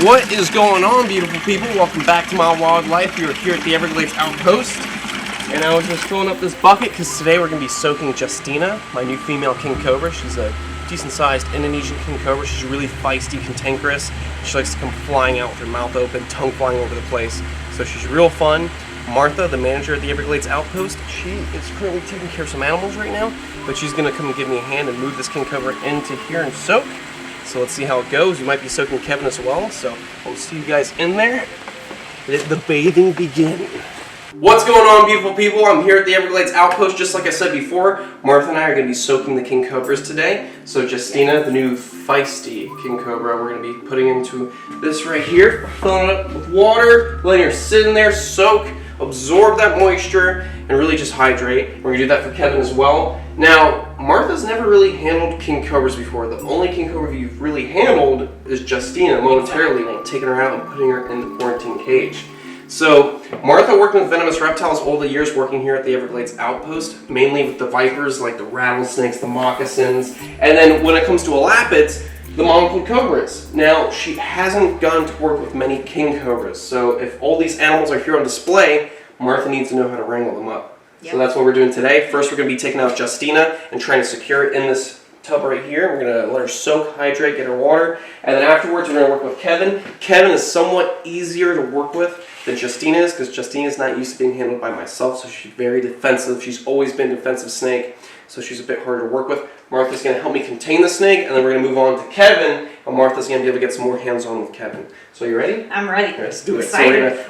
What is going on, beautiful people? Welcome back to my wildlife. We are here at the Everglades Outpost, and I was just filling up this bucket because today we're going to be soaking Justina, my new female king cobra. She's a decent-sized Indonesian king cobra. She's really feisty, cantankerous. She likes to come flying out with her mouth open, tongue flying over the place. So she's real fun. Martha, the manager at the Everglades Outpost, she is currently taking care of some animals right now, but she's going to come and give me a hand and move this king cobra into here and soak. So let's see how it goes. We might be soaking Kevin as well, so we'll see you guys in there. Let the bathing begin. What's going on, beautiful people? I'm here at the Everglades Outpost. Just like I said before, Martha and I are going to be soaking the king cobras today. So Justina, the new feisty king cobra, we're going to be putting into this right here, filling it up with water, letting her sit in there, soak, absorb that moisture, and really just hydrate. We're going to do that for Kevin as well. Now, Martha's never really handled king cobras before. The only king cobra you've really handled is Justina, momentarily, like taking her out and putting her in the quarantine cage. So, Martha worked with venomous reptiles all the years working here at the Everglades Outpost, mainly with the vipers like the rattlesnakes, the moccasins, and then when it comes to elapids, the mom king cobras. Now, she hasn't gone to work with many king cobras, so if all these animals are here on display, Martha needs to know how to wrangle them up. Yep. So that's what we're doing today. First, we're going to be taking out Justina and trying to secure it in this tub right here. We're going to let her soak, hydrate, get her water, and then afterwards, we're going to work with Kevin. Kevin is somewhat easier to work with than Justina is, because Justina is not used to being handled by myself, so she's very defensive. She's always been a defensive snake, so she's a bit harder to work with. Martha's going to help me contain the snake, and then we're going to move on to Kevin, and Martha's going to be able to get some more hands-on with Kevin. So you ready? I'm ready. Right, let's do it. So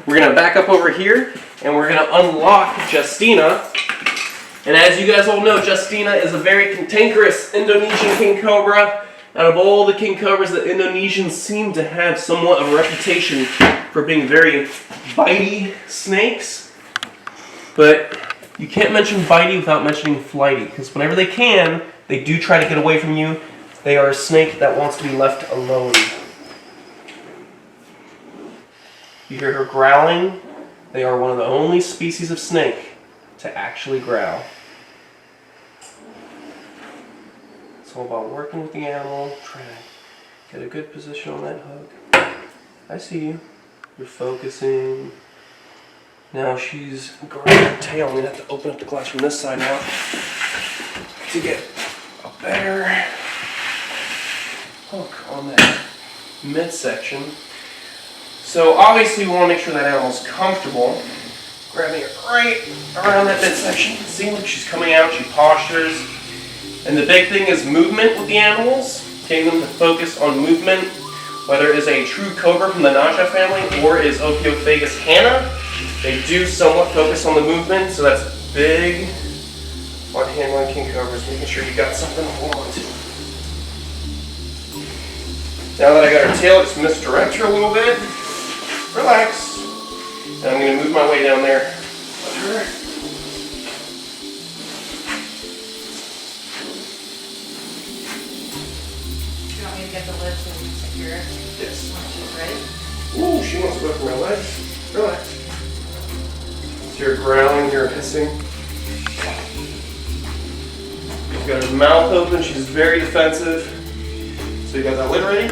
we're gonna back up over here, and we're going to unlock Justina. And as you guys all know, Justina is a very cantankerous Indonesian king cobra. Out of all the king cobras, the Indonesians seem to have somewhat of a reputation for being very bitey snakes. But you can't mention bitey without mentioning flighty, because whenever they can, they do try to get away from you. They are a snake that wants to be left alone. You hear her growling. They are one of the only species of snake to actually growl. It's all about working with the animal, trying to get a good position on that hook. I see you. You're focusing. Now she's grabbing her tail. I'm going to have to open up the glass from this side now to get a better hook on that midsection. So obviously we want to make sure that animal's comfortable. Grabbing it right around that midsection. See, look, she's coming out, she postures. And the big thing is movement with the animals. Getting them to focus on movement. Whether it is a true cobra from the Naja family or is Ophiophagus hanna, they do somewhat focus on the movement, so that's big on handling king cobras, making sure you got something to hold on to. Now that I got her tail, just misdirect her a little bit. Relax. And I'm going to move my way down there with her. Do you want me to get the lid so we can secure it? Yes. When she's ready? Ooh, she wants to go for my legs. Relax. So you're growling, you're hissing. She's got her mouth open, she's very defensive. So you got that lid ready?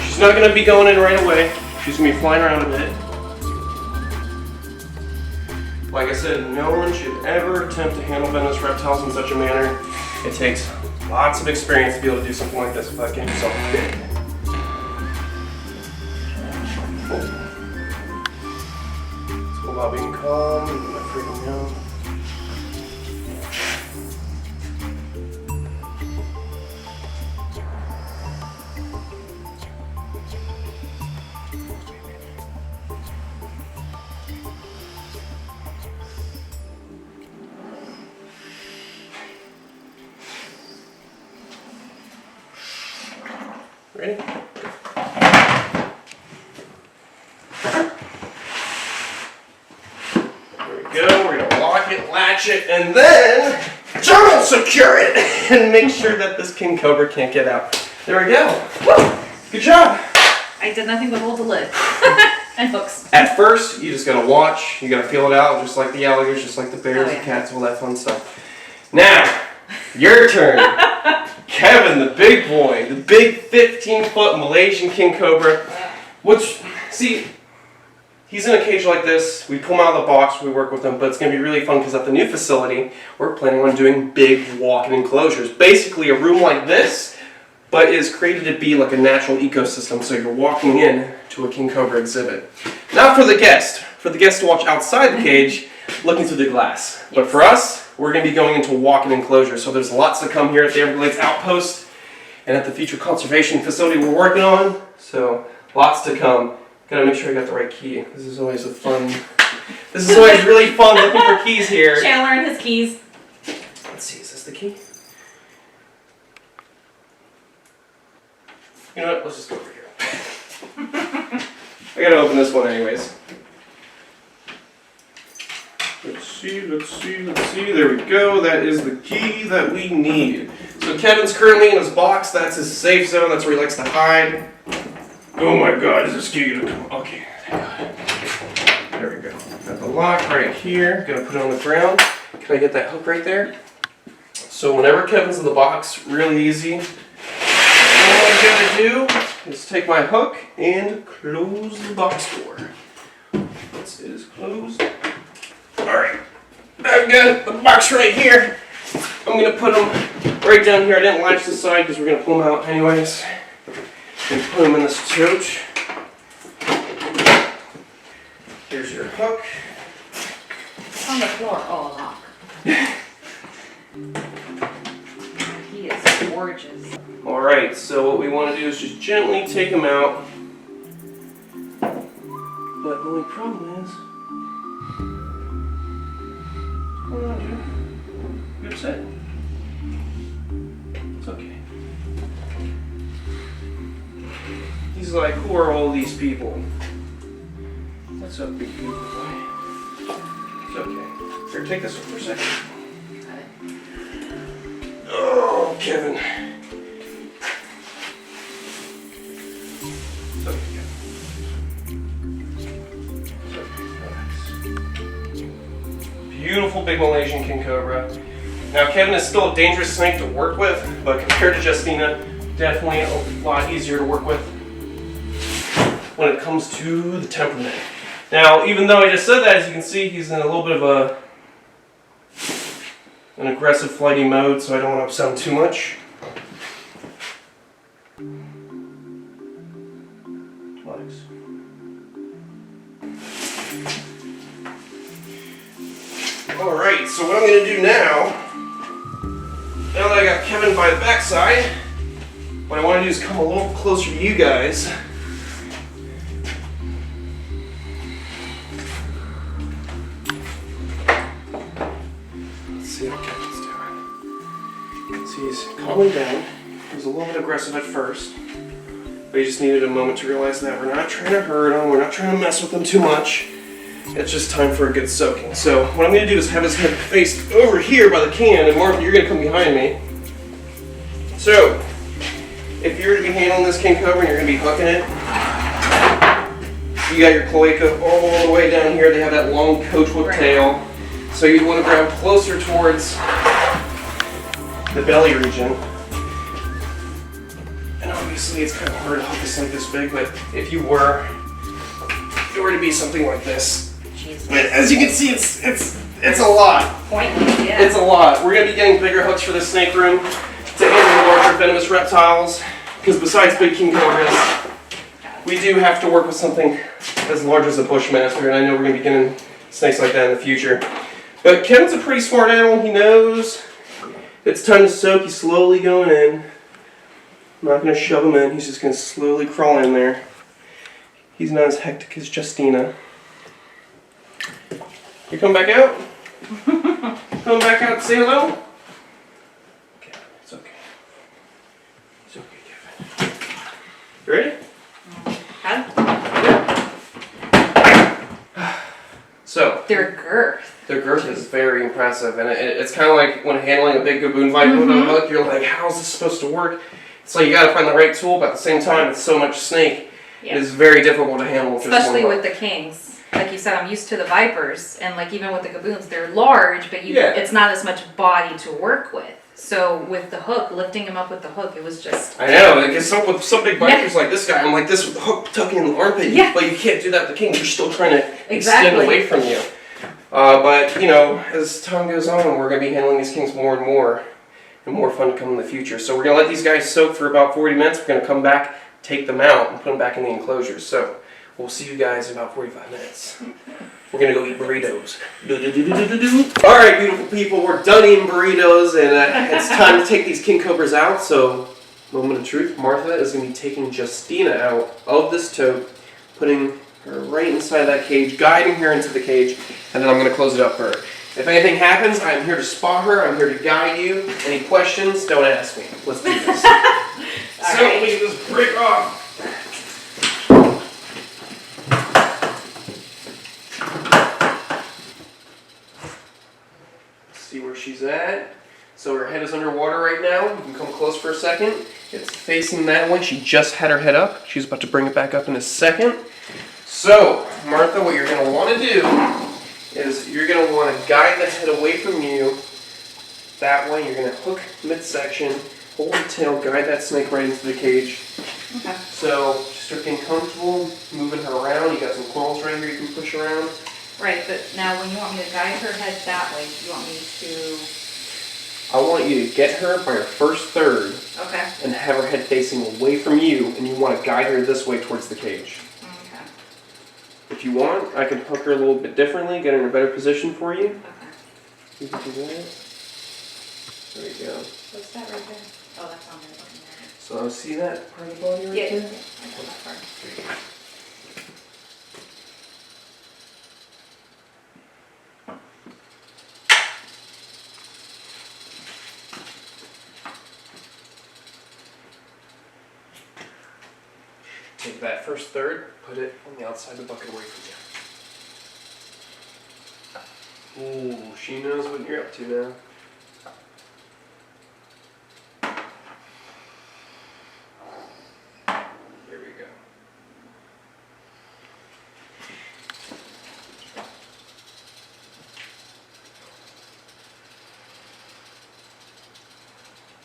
She's not going to be going in right away. She's going to be flying around a bit. Like I said, no one should ever attempt to handle venomous reptiles in such a manner. It takes lots of experience to be able to do something like this without getting yourself bit. It's all about being calm and not freaking out. Ready? There we go. We're going to lock it, latch it, and then turtle secure it and make sure that this king cobra can't get out. There we go. Woo! Good job. I did nothing but hold the lid and hooks. At first, you just got to watch. You got to feel it out, just like the alligators, just like the bears, the cats, all that fun stuff. Now, your turn. Kevin, the big boy, the big 15-foot Malaysian king cobra, which, see, he's in a cage like this. We pull him out of the box, we work with him, but it's going to be really fun because at the new facility, we're planning on doing big walk-in enclosures. Basically a room like this, but is created to be like a natural ecosystem, so you're walking in to a king cobra exhibit. Not for the guest to watch outside the cage, looking through the glass. But for us, we're going to be going into walk-in enclosures, so there's lots to come here at the Everglades Outpost and at the future conservation facility we're working on, so lots to come. Gotta make sure I got the right key. This is always really fun looking for keys here. Chandler and his keys. Let's see, is this the key? You know what, let's just go over here. I gotta open this one anyways. Let's see, there we go. That is the key that we need. So Kevin's currently in his box, that's his safe zone, that's where he likes to hide. Oh my god, is this key gonna come? Okay, thank god. There we go. Got the lock right here, gonna put it on the ground. Can I get that hook right there? So whenever Kevin's in the box, really easy. All I'm gonna do is take my hook and close the box door. This is closed. Alright, I've got the box right here. I'm going to put them right down here. I didn't latch this side because we're going to pull them out anyways. And put them in this tote. Here's your hook. On the floor. Oh, lock. He is gorgeous. Alright, so what we want to do is just gently take them out. But the only problem is... Hold on, dude. You upset? It's okay. He's like, who are all these people? What's up, big beautiful boy? It's okay. Here, take this one for a second. Oh, Kevin. It's okay, Kevin. It's okay. Relax. Beautiful big Malaysian king cobra. Now Kevin is still a dangerous snake to work with, but compared to Justina, definitely a lot easier to work with when it comes to the temperament. Now, even though I just said that, as you can see, he's in a little bit of an aggressive flighty mode, so I don't want to upset him too much. Relax. Alright, so what I'm going to do now that I got Kevin by the backside, what I want to do is come a little closer to you guys. Let's see how Kevin's doing. See, he's calming down. He was a little bit aggressive at first, but he just needed a moment to realize that we're not trying to hurt him, we're not trying to mess with him too much. It's just time for a good soaking. So what I'm going to do is have his head faced over here by the can, and Martha, you're going to come behind me. So, if you're going to be handling this king cobra and you're going to be hooking it, you got your cloaca all the way down here. They have that long coach whip tail. So you want to grab closer towards the belly region. And obviously it's kind of hard to hook a snake this big, but if you were, it were to be something like this. But as you can see, it's a lot. Pointless, yeah. It's a lot. We're going to be getting bigger hooks for the snake room to handle larger venomous reptiles, because besides big king cobras, we do have to work with something as large as a bushmaster, and I know we're going to be getting snakes like that in the future. But Kevin's a pretty smart animal. He knows it's time to soak. He's slowly going in. I'm not going to shove him in. He's just going to slowly crawl in there. He's not as hectic as Justina. You come back out? Come back out to say hello? Okay, it's okay. It's okay, Kevin. You ready? Huh? So, Their girth. their girth is very impressive, and it's kind of like when handling a big gaboon viper with a hook, you're like, how's this supposed to work? So you got to find the right tool, but at the same time, it's so much snake, Yeah. it is very difficult to handle with just one Especially hook. with the kings. Like you said, I'm used to the vipers, and like even with the gaboons, they're large, but Yeah. it's not as much body to work with. So with the hook, lifting him up with the hook, it was just. I know, like with some big bikers like this guy, I'm like this with the hook tucking in the armpit, but you can't do that with the Kings. They're still trying to extend away from you. But, you know, as time goes on, we're going to be handling these Kings more and more fun to come in the future. So we're going to let these guys soak for about 40 minutes. We're going to come back, take them out, and put them back in the enclosures. So we'll see you guys in about 45 minutes. We're going to go eat burritos. Alright, beautiful people, we're done eating burritos, and it's time to take these King Cobras out. So, moment of truth, Martha is going to be taking Justina out of this tote, putting her right inside that cage, guiding her into the cage, and then I'm going to close it up for her. If anything happens, I'm here to spot her, I'm here to guide you. Any questions, don't ask me. Let's do this. So, leave this brick off. See where she's at. So her head is underwater right now. You can come close for a second. It's facing that way. She just had her head up. She's about to bring it back up in a second. So, Martha, what you're going to want to do is you're going to want to guide the head away from you. That way, you're going to hook midsection, hold the tail, guide that snake right into the cage. Okay. So, just start getting comfortable, moving her around. You got some coils right here you can push around. Right, but now when you want me to guide her head that way, you want me to... I want you to get her by her first third. Okay. And have her head facing away from you, and you want to guide her this way towards the cage. Okay. If you want, I can hook her a little bit differently, get her in a better position for you. Okay. You can do that. There you go. What's that right there? Oh, that's on there. So see that part of the body right Yeah. there? I got that part. Take that first third, put it on the outside of the bucket away from you. Ooh, she knows what you're up to now. There we go.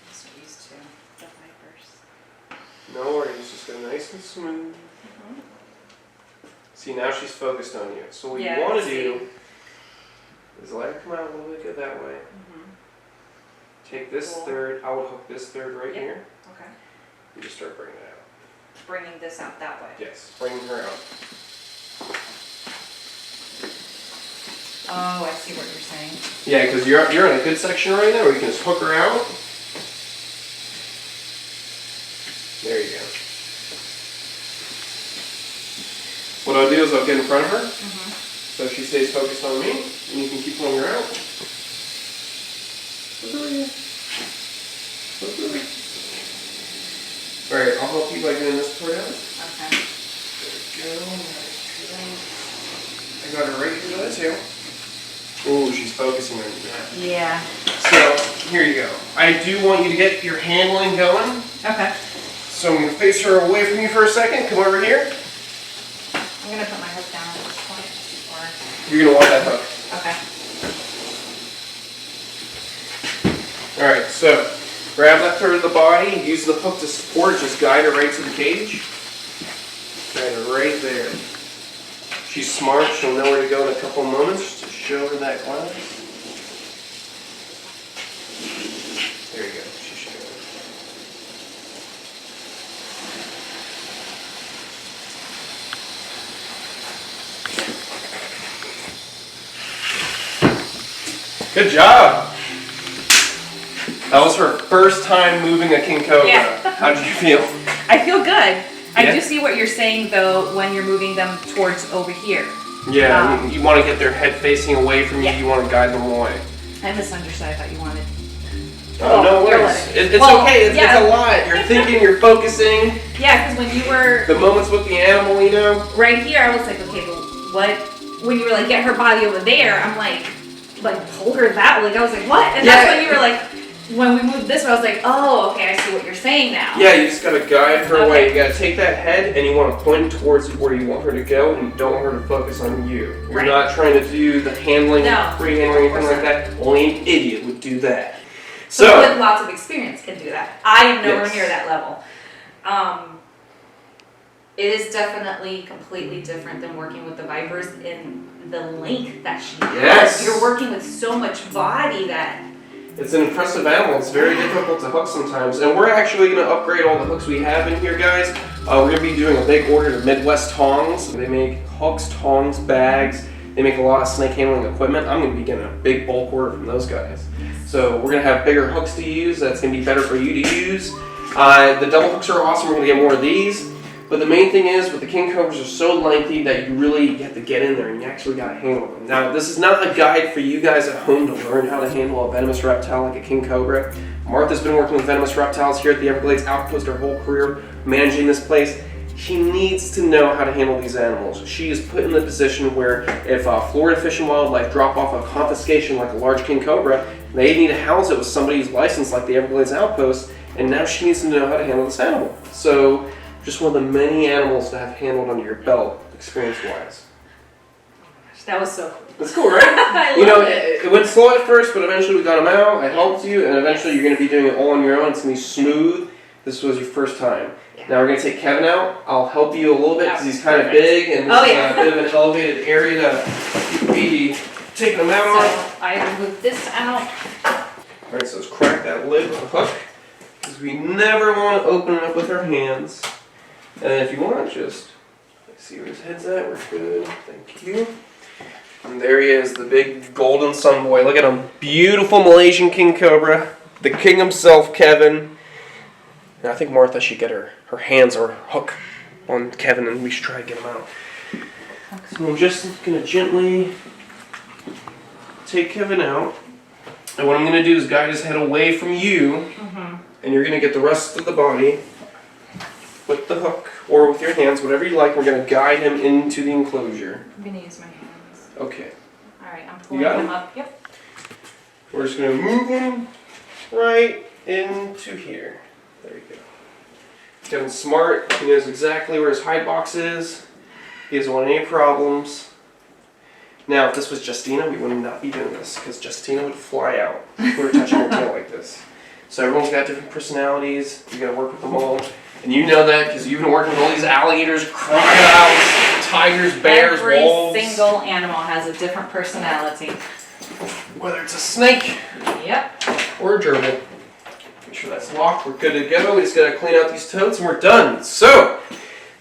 I'm so used to the vipers. No worries, just go nice and smooth. Mm-hmm. See, now she's focused on you. So what Yeah, you want I to see. do is let her come out a little bit, go that way. Mm-hmm. Take this Cool. third, I would hook this third right Yep. here, Okay. and just start bringing it out. Bringing this out that way. Yes, bringing her out. Oh, I see what you're saying. Yeah, because you're in a good section right now where you can just hook her out. There you go. What I'll do is I'll get in front of her, Mm-hmm. so she stays focused on me, and you can keep pulling her out. Alright, I'll help you by doing this part out. Okay. There we go. I got her right here by the tail. Ooh, she's focusing on you. Yeah. So, here you go. I do want you to get your handling going. Okay. So I'm going to face her away from you for a second. Come over here. I'm going to put my hook down at this point. You're going to want that hook. Okay. Alright, so grab that third of the body, use the hook to support, just guide her right to the cage. Guide her right there. She's smart, she'll know where to go in a couple moments. Just show her that glass. There you go, she should go. Good job! That was her first time moving a King Cobra. Yeah. How did you feel? I feel good. I Yeah? do see what you're saying though when you're moving them towards over here. Yeah, you want to get their head facing away from you, Yeah. you want to guide them away. I misunderstood. I thought you wanted. Oh, no you're worries. letting- It's Well, okay, it's yeah. a lot. You're thinking, you're focusing. Yeah, because when you were The moments with the animal, you know? right here, I was like, okay, but what? When you were like, get her body over there, I'm like pull her that way. Like I was like, what? And that's Yeah. when you were like, when we moved this way, I was like, oh, okay, I see what you're saying now. Yeah, you just gotta guide her away. Okay. You gotta take that head and you want to point towards where you want her to go, and you don't want her to focus on you. You're Right. not trying to do the handling, No, free handling, of anything course like that. Only an idiot would do that. Someone with lots of experience can do that. I am nowhere near that level. It is definitely completely different than working with the Vipers in the length that she has. You're working with so much body that... It's an impressive animal. It's very difficult to hook sometimes. And we're actually going to upgrade all the hooks we have in here, guys. We're going to be doing a big order to Midwest Tongs. They make hooks, tongs, bags. They make a lot of snake handling equipment. I'm going to be getting a big bulk order from those guys. So we're going to have bigger hooks to use. That's going to be better for you to use. The double hooks are awesome. We're going to get more of these. But the main thing is, with the king cobras, are so lengthy that you really have to get in there and you actually got to handle them. Now, this is not a guide for you guys at home to learn how to handle a venomous reptile like a king cobra. Martha's been working with venomous reptiles here at the Everglades Outpost her whole career, managing this place. She needs to know how to handle these animals. She is put in the position where if Florida Fish and Wildlife drop off a confiscation like a large king cobra, they need to house it with somebody's license like the Everglades Outpost, and now she needs to know how to handle this animal. So, just one of the many animals to have handled under your belt, experience-wise. That was so cool. That's cool, right? I love it. It went slow at first, but eventually we got them out. I helped you, and eventually you're going to be doing it all on your own. It's going to be smooth. This was your first time. Yeah. Now we're going to take Kevin out. I'll help you a little bit because he's kind of big, and this is a bit of an elevated area to be taking them out on. So I will move this out. Alright, so let's crack that lid with the hook, because we never want to open it up with our hands. And if you want, just see where his head's at. We're good. Thank you. And there he is, the big golden sun boy. Look at him. Beautiful Malaysian king cobra. The king himself, Kevin. And I think Martha should get her hands or hook on Kevin, and we should try to get him out. So I'm just going to gently take Kevin out. And what I'm going to do is guide his head away from you. And you're going to get the rest of the body with the hook or with your hands, whatever you like. We're going to guide him into the enclosure. I'm going to use my hands. Okay. Alright, I'm pulling him up. Yep. We're just going to move him right into here. There you go. Kevin's smart. He knows exactly where his hide box is. He doesn't want any problems. Now, if this was Justina, we would not be doing this, because Justina would fly out if we were touching her tail like this. So everyone's got different personalities. You got to work with them all. And you know that because you've been working with all these alligators, crocodiles, tigers, bears, wolves. Every single animal has a different personality. Whether it's a snake or a gerbil. Make sure that's locked. We're good to go. We just got to clean out these totes and we're done. So,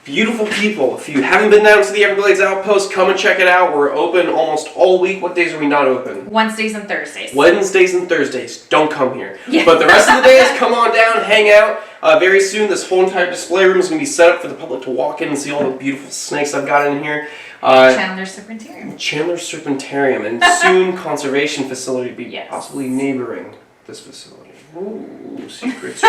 beautiful people, if you haven't been down to the Everglades Outpost, come and check it out. We're open almost all week. What days are we not open? Wednesdays and Thursdays. Wednesdays and Thursdays. Don't come here. Yeah. But the rest of the days, come on down, hang out. Very soon, this whole entire display room is going to be set up for the public to walk in and see all the beautiful snakes I've got in here. Chandler Serpentarium. Chandler Serpentarium, and soon conservation facility to be possibly neighboring this facility. Ooh, secrets.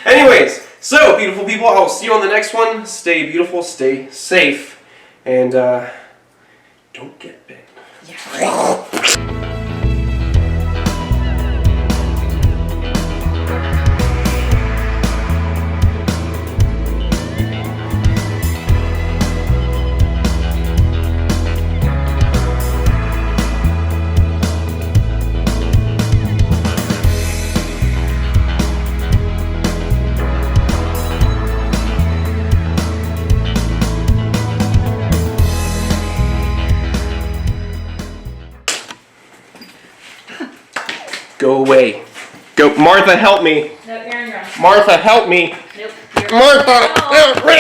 Anyways, so beautiful people, I will see you on the next one. Stay beautiful, stay safe, and don't get bit. Yeah, right. Go away. Go, Martha, help me. No, you're on your own. Martha, help me. Nope. Martha, help me.